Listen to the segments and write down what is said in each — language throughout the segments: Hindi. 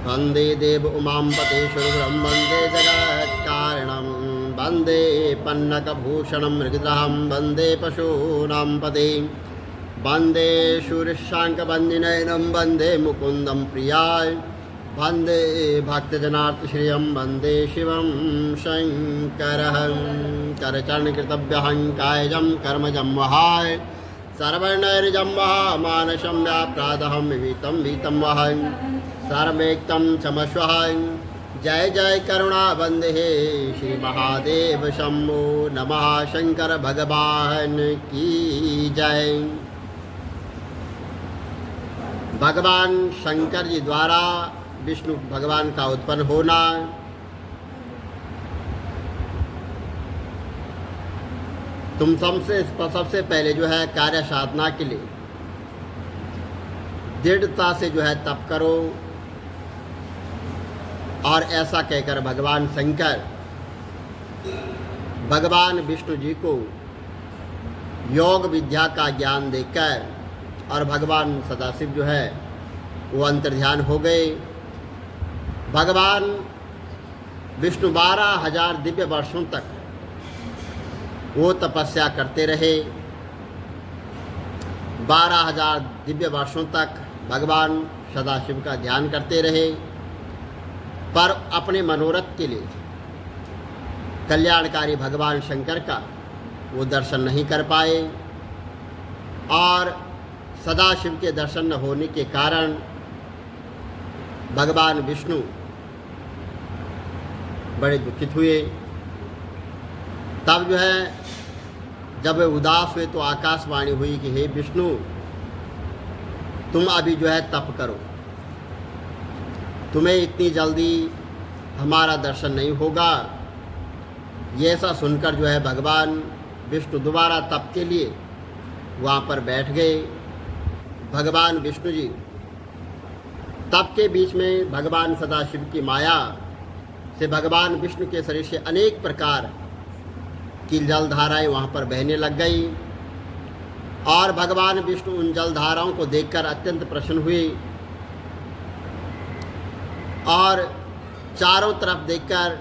वंदे देव उमापते शुभ्रं वंदे जगत्कारणं वंदे पन्नकभूषणं मृगद्रहं वंदे पशूनां पते वंदे शूरशांकवंदिनयनं वंदे मुकुंदं प्रियाय वंदे भक्तजनार्तिश्रियं वंदे शिवं शंकरं करचरणकृतभ्यहं कायजं कर्मजं वहाय सर्वर्णैर्जं मानसं व्याप्रादहं विहितं वीतं वहं सर्वेक्तं चमस्वहं जय जय करुणा वंदे श्री महादेव शंभो नमः शंकर भगवान की जय। भगवान शंकर जी द्वारा विष्णु भगवान का उत्पन्न होना तुम सबसे पहले जो है कार्य साधना के लिए दृढ़ता से जो है तप करो। और ऐसा कहकर भगवान शंकर भगवान विष्णु जी को योग विद्या का ज्ञान देकर और भगवान सदाशिव जो है वो अंतर्ध्यान हो गए। भगवान विष्णु 12,000 दिव्य वर्षों तक वो तपस्या करते रहे। 12,000 दिव्य वर्षों तक भगवान सदाशिव का ध्यान करते रहे, पर अपने मनोरथ के लिए कल्याणकारी भगवान शंकर का वो दर्शन नहीं कर पाए। और सदाशिव के दर्शन न होने के कारण भगवान विष्णु बड़े दुखित हुए। तब जो है जब वे उदास हुए तो आकाशवाणी हुई कि हे विष्णु, तुम अभी जो है तप करो, तुम्हें इतनी जल्दी हमारा दर्शन नहीं होगा। ये ऐसा सुनकर जो है भगवान विष्णु दोबारा तप के लिए वहाँ पर बैठ गए। भगवान विष्णु जी तप के बीच में भगवान सदाशिव की माया से भगवान विष्णु के शरीर से अनेक प्रकार की जलधाराएं वहाँ पर बहने लग गई। और भगवान विष्णु उन जलधाराओं को देखकर अत्यंत प्रसन्न हुए और चारों तरफ देखकर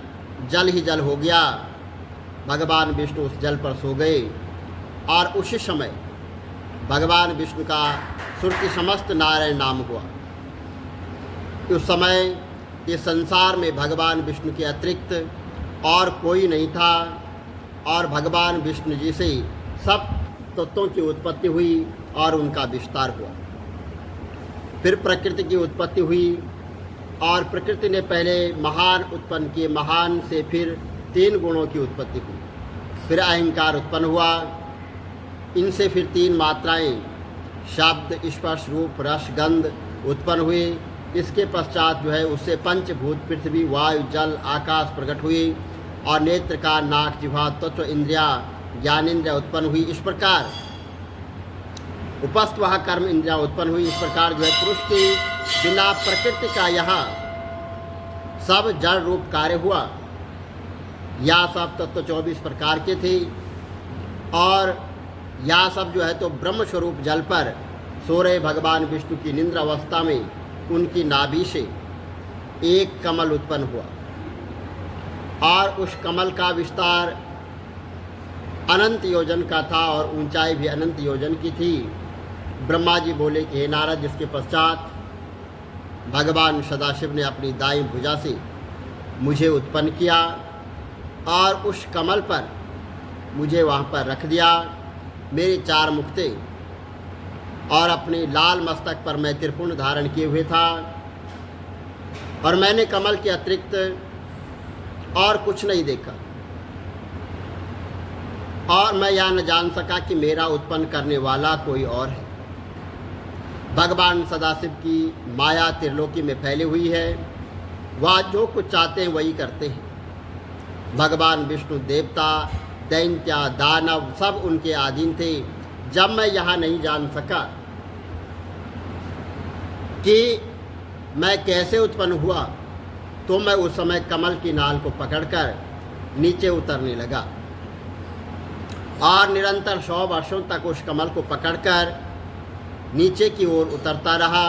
जल ही जल हो गया। भगवान विष्णु उस जल पर सो गए और उसी समय भगवान विष्णु का श्रुति समस्त नारायण नाम हुआ। उस समय इस संसार में भगवान विष्णु के अतिरिक्त और कोई नहीं था और भगवान विष्णु जी से सब तत्वों की उत्पत्ति हुई और उनका विस्तार हुआ। फिर प्रकृति की उत्पत्ति हुई और प्रकृति ने पहले महान उत्पन्न किए, महान से फिर 3 गुणों की उत्पत्ति हुई। फिर अहंकार उत्पन्न हुआ, इनसे फिर 3 मात्राएं शब्द स्पर्श रूप रस गंध उत्पन्न हुए। इसके पश्चात जो है उससे पंचभूत पृथ्वी वायु जल आकाश प्रकट हुई और नेत्र कान नाक जिह्वा तत्व इंद्रिया ज्ञानेन्द्रिया उत्पन्न हुई। इस प्रकार उपस्थ वह कर्म इंद्रिया उत्पन्न हुई। इस प्रकार जो है पुरुष की बिना प्रकृति का यहाँ सब जड़ रूप कार्य हुआ। या सब तत्व 24 प्रकार के थे और या सब जो है तो ब्रह्म स्वरूप जल पर सो रहे भगवान विष्णु की निद्रा अवस्था में उनकी नाभि से एक कमल उत्पन्न हुआ और उस कमल का विस्तार अनंत योजन का था और ऊंचाई भी अनंत योजन की थी। ब्रह्मा जी बोले कि हे नारद, जिसके पश्चात भगवान सदाशिव ने अपनी दाईं भुजा से मुझे उत्पन्न किया और उस कमल पर मुझे वहाँ पर रख दिया। मेरे 4 मुख थे और अपने लाल मस्तक पर मैं त्रिपुंड धारण किए हुए था और मैंने कमल के अतिरिक्त और कुछ नहीं देखा और मैं यह न जान सका कि मेरा उत्पन्न करने वाला कोई और है। भगवान सदाशिव की माया त्रिलोकी में फैली हुई है, वह जो कुछ चाहते हैं वही करते हैं। भगवान विष्णु देवता दैत्य दानव सब उनके अधीन थे। जब मैं यहाँ नहीं जान सका कि मैं कैसे उत्पन्न हुआ तो मैं उस समय कमल की नाल को पकड़कर नीचे उतरने लगा और निरंतर 100 वर्षों तक उस कमल को पकड़कर नीचे की ओर उतरता रहा।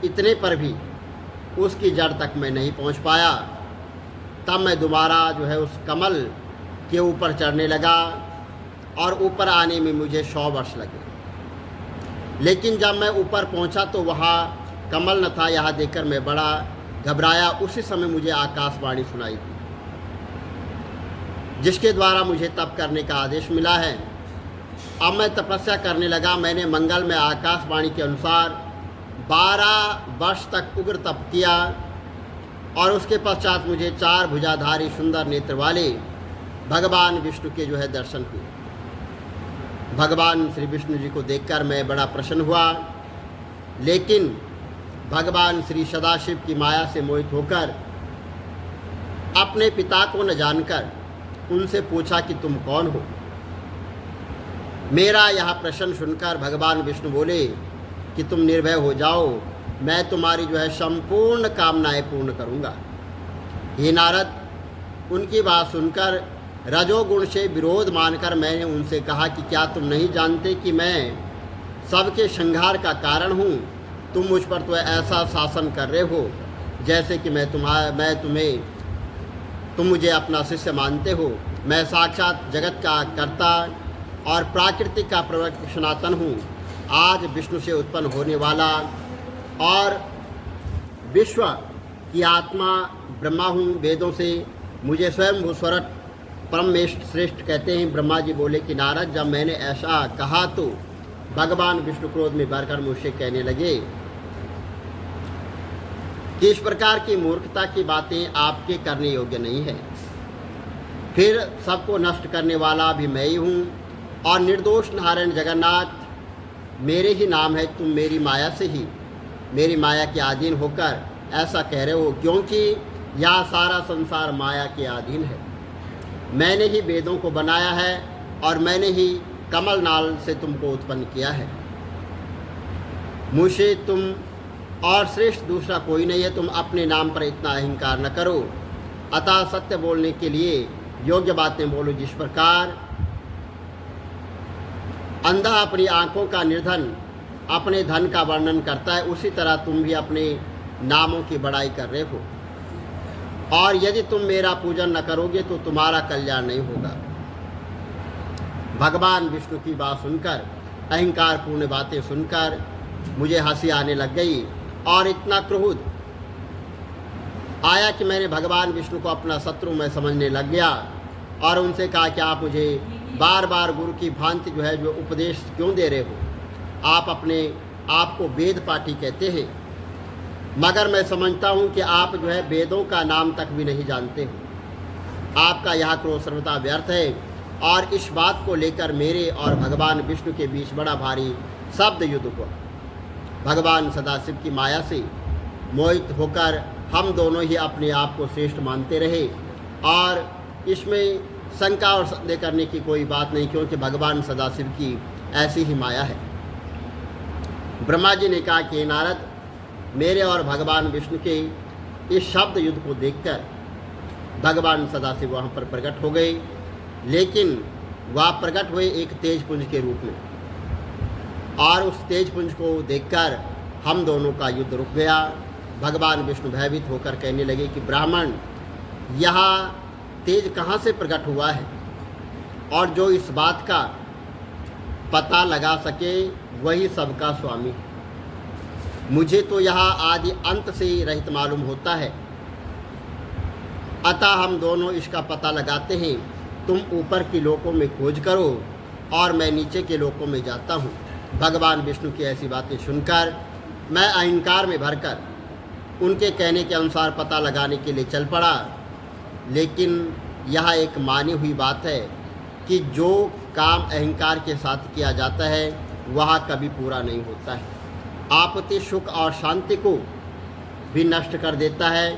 इतने पर भी उसकी जड़ तक मैं नहीं पहुंच पाया। तब मैं दोबारा जो है उस कमल के ऊपर चढ़ने लगा और ऊपर आने में मुझे 100 वर्ष लगे। लेकिन जब मैं ऊपर पहुंचा तो वहाँ कमल न था। यह देखकर मैं बड़ा घबराया। उसी समय मुझे आकाशवाणी सुनाई दी, जिसके द्वारा मुझे तप करने का आदेश मिला है। अब मैं तपस्या करने लगा। मैंने मंगल में आकाशवाणी के अनुसार 12 वर्ष तक उग्र तप किया और उसके पश्चात मुझे 4 भुजाधारी सुंदर नेत्र वाले भगवान विष्णु के जो है दर्शन हुए। भगवान श्री विष्णु जी को देखकर मैं बड़ा प्रसन्न हुआ, लेकिन भगवान श्री सदाशिव की माया से मोहित होकर अपने पिता को न जानकर उनसे पूछा कि तुम कौन हो। मेरा यह प्रश्न सुनकर भगवान विष्णु बोले कि तुम निर्भय हो जाओ, मैं तुम्हारी जो है संपूर्ण कामनाएं पूर्ण करूंगा। हे नारद, उनकी बात सुनकर रजोगुण से विरोध मानकर मैंने उनसे कहा कि क्या तुम नहीं जानते कि मैं सबके संहार का कारण हूँ? तुम मुझ पर तो ऐसा शासन कर रहे हो जैसे कि तुम मुझे अपना शिष्य मानते हो। मैं साक्षात जगत का कर्ता और प्राकृतिक का प्रवर्तक सनातन हूँ। आज विष्णु से उत्पन्न होने वाला और विश्व की आत्मा ब्रह्मा हूँ। वेदों से मुझे स्वयं भूस्वरट परम श्रेष्ठ कहते हैं। ब्रह्मा जी बोले कि नारद, जब मैंने ऐसा कहा तो भगवान विष्णु क्रोध में भरकर मुझसे कहने लगे कि इस प्रकार की मूर्खता की बातें आपके करने योग्य नहीं है। फिर सबको नष्ट करने वाला भी मैं ही हूँ और निर्दोष नारायण जगन्नाथ मेरे ही नाम है। तुम मेरी माया से ही, मेरी माया के अधीन होकर ऐसा कह रहे हो, क्योंकि यह सारा संसार माया के अधीन है। मैंने ही वेदों को बनाया है और मैंने ही कमल नाल से तुमको उत्पन्न किया है। मुझसे तुम और श्रेष्ठ दूसरा कोई नहीं है। तुम अपने नाम पर इतना अहंकार न करो। अतः सत्य बोलने के लिए योग्य बातें बोलो। जिस प्रकार अंधा अपनी आंखों का निर्धन अपने धन का वर्णन करता है, उसी तरह तुम भी अपने नामों की बड़ाई कर रहे हो। और यदि तुम मेरा पूजन न करोगे तो तुम्हारा कल्याण नहीं होगा। भगवान विष्णु की बात सुनकर, अहंकार पूर्ण बातें सुनकर मुझे हंसी आने लग गई और इतना क्रोध आया कि मैंने भगवान विष्णु को अपना शत्रु मैं समझने लग गया और उनसे कहा कि आप मुझे बार बार गुरु की भांति जो है जो उपदेश क्यों दे रहे हो? आप अपने आप को वेद पाठी कहते हैं, मगर मैं समझता हूँ कि आप जो है वेदों का नाम तक भी नहीं जानते हो। आपका यह क्रोध सर्वथा व्यर्थ है। और इस बात को लेकर मेरे और भगवान विष्णु के बीच बड़ा भारी शब्द युद्ध हुआ। भगवान सदाशिव की माया से मोहित होकर हम दोनों ही अपने आप को श्रेष्ठ मानते रहे और इसमें शंका और संदेह करने की कोई बात नहीं, क्योंकि भगवान सदाशिव की ऐसी ही माया है। ब्रह्मा जी ने कहा कि नारद, मेरे और भगवान विष्णु के इस शब्द युद्ध को देखकर भगवान सदाशिव वहाँ पर प्रकट हो गए, लेकिन वह प्रकट हुए एक तेज पुंज के रूप में। और उस तेज पुंज को देखकर हम दोनों का युद्ध रुक गया। भगवान विष्णु भयभीत होकर कहने लगे कि ब्राह्मण, यह तेज कहाँ से प्रकट हुआ है? और जो इस बात का पता लगा सके वही सबका स्वामी है। मुझे तो यह आदि अंत से रहित मालूम होता है। अतः हम दोनों इसका पता लगाते हैं। तुम ऊपर के लोकों में खोज करो और मैं नीचे के लोकों में जाता हूँ। भगवान विष्णु की ऐसी बातें सुनकर मैं अहंकार में भरकर उनके कहने के अनुसार पता लगाने के लिए चल पड़ा। लेकिन यह एक मानी हुई बात है कि जो काम अहंकार के साथ किया जाता है वह कभी पूरा नहीं होता है। आपत्ति सुख और शांति को भी नष्ट कर देता है।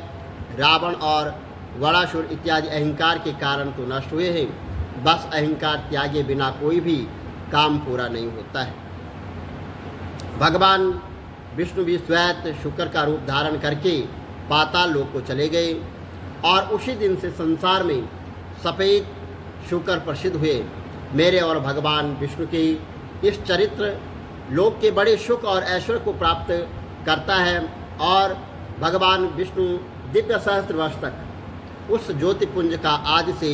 रावण और वरासुर इत्यादि अहंकार के कारण तो नष्ट हुए हैं, बस अहंकार त्यागे बिना कोई भी काम पूरा नहीं होता है। भगवान विष्णु भी स्वयं शुक्र का रूप धारण करके पाताल लोक को चले गए और उसी दिन से संसार में सफ़ेद शुक्र प्रसिद्ध हुए। मेरे और भगवान विष्णु के इस चरित्र लोक के बड़े सुख और ऐश्वर्य को प्राप्त करता है और भगवान विष्णु दिव्य सहस्त्र वर्ष तक उस ज्योतिपुंज का आदि से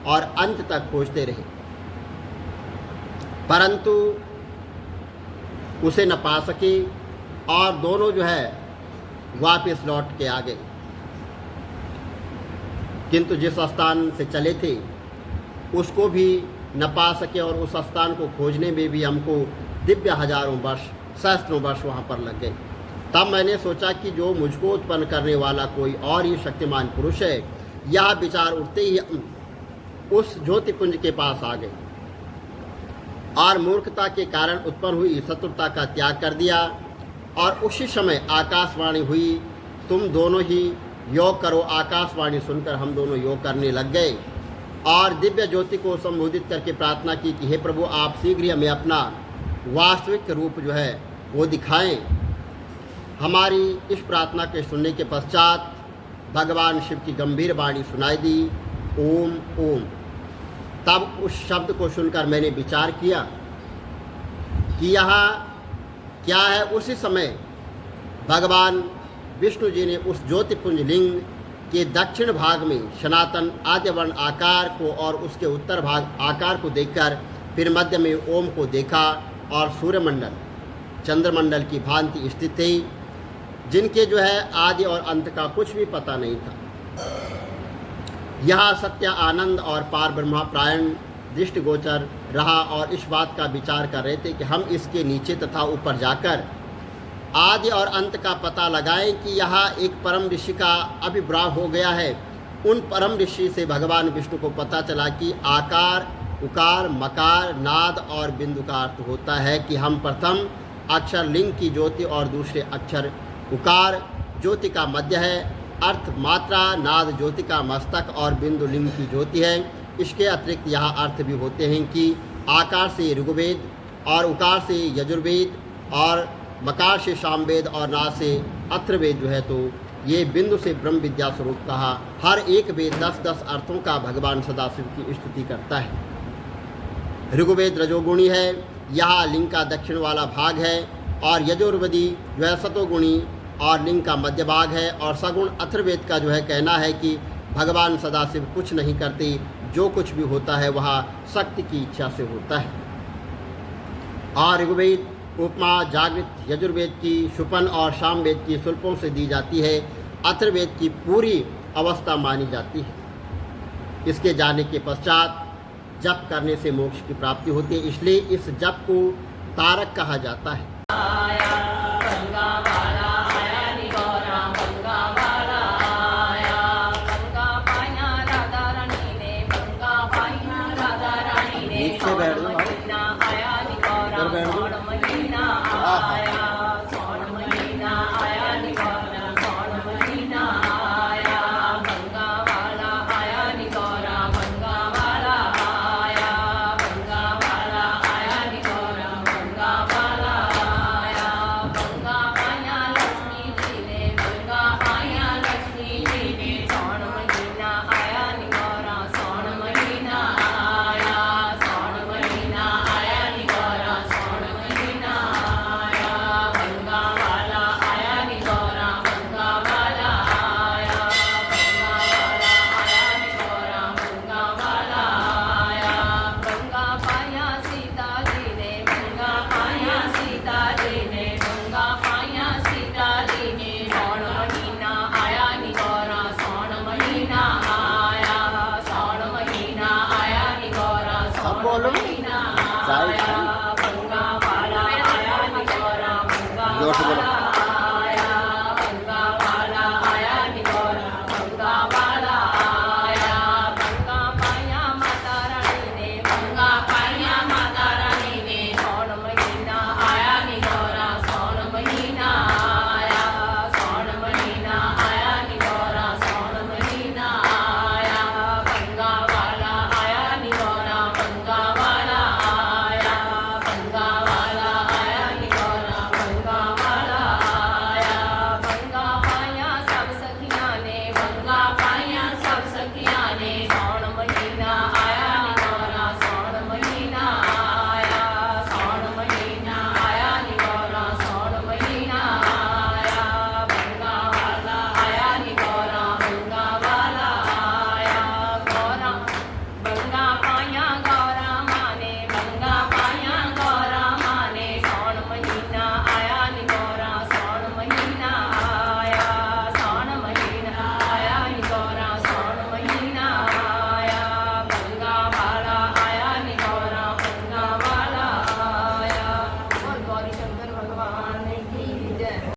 और अंत तक खोजते रहे, परंतु उसे न पा सके और दोनों जो है वापस लौट के आ गए। किंतु जिस स्थान से चले थे उसको भी न पा सके और उस स्थान को खोजने में भी हमको दिव्य हजारों वर्ष, सहस्त्रों वर्ष वहाँ पर लग गए। तब मैंने सोचा कि जो मुझको उत्पन्न करने वाला कोई और ही शक्तिमान पुरुष है। यह विचार उठते ही उस ज्योतिपुंज के पास आ गए और मूर्खता के कारण उत्पन्न हुई शत्रुता का त्याग कर दिया। और उसी समय आकाशवाणी हुई, तुम दोनों ही योग करो। आकाशवाणी सुनकर हम दोनों योग करने लग गए और दिव्य ज्योति को संबोधित करके प्रार्थना की कि हे प्रभु, आप शीघ्र ही हमें अपना वास्तविक रूप जो है वो दिखाएं। हमारी इस प्रार्थना के सुनने के पश्चात भगवान शिव की गंभीर वाणी सुनाई दी, ओम ओम। तब उस शब्द को सुनकर मैंने विचार किया कि यहाँ क्या है। उसी समय भगवान विष्णु जी ने उस ज्योतिपुंज लिंग के दक्षिण भाग में सनातन आद्यवर्ण आकार को और उसके उत्तर भाग आकार को देखकर फिर मध्य में ओम को देखा और सूर्यमंडल चंद्रमंडल की भांति स्थित थे, जिनके जो है आदि और अंत का कुछ भी पता नहीं था। यह सत्य, आनंद और पार ब्रह्मा प्रायण दृष्टिगोचर रहा और इस बात का विचार कर रहे थे कि हम इसके नीचे तथा ऊपर जाकर आदि और अंत का पता लगाएं कि यहाँ एक परम ऋषि का आविर्भाव हो गया है। उन परम ऋषि से भगवान विष्णु को पता चला कि आकार, उकार, मकार, नाद और बिंदु का अर्थ होता है कि हम प्रथम अक्षर लिंग की ज्योति और दूसरे अक्षर उकार ज्योति का मध्य है। अर्थ मात्रा, नाद ज्योति का मस्तक और बिंदु लिंग की ज्योति है। इसके अतिरिक्त यहाँ अर्थ भी होते हैं कि आकार से ऋग्वेद और उकार से यजुर्वेद और मकार से सामवेद और नाद से अथर्ववेद जो है, तो ये बिंदु से ब्रह्म विद्या स्वरूप कहा। हर एक वेद 10-10 अर्थों का भगवान सदाशिव की स्तुति करता है। ऋग्वेद रजोगुणी है, यहाँ लिंग का दक्षिण वाला भाग है, और यजुर्वेदी जो है सतोगुणी और लिंग का मध्य भाग है। और सगुण अथर्ववेद का जो है कहना है कि भगवान सदाशिव कुछ नहीं करते, जो कुछ भी होता है वह शक्ति की इच्छा से होता है। और ऋग्वेद उपमा जागृत यजुर्वेद की शुपन और सामवेद की सुल्पों से दी जाती है। अथर्ववेद की पूरी अवस्था मानी जाती है। इसके जाने के पश्चात जप करने से मोक्ष की प्राप्ति होती है, इसलिए इस जप को तारक कहा जाता है।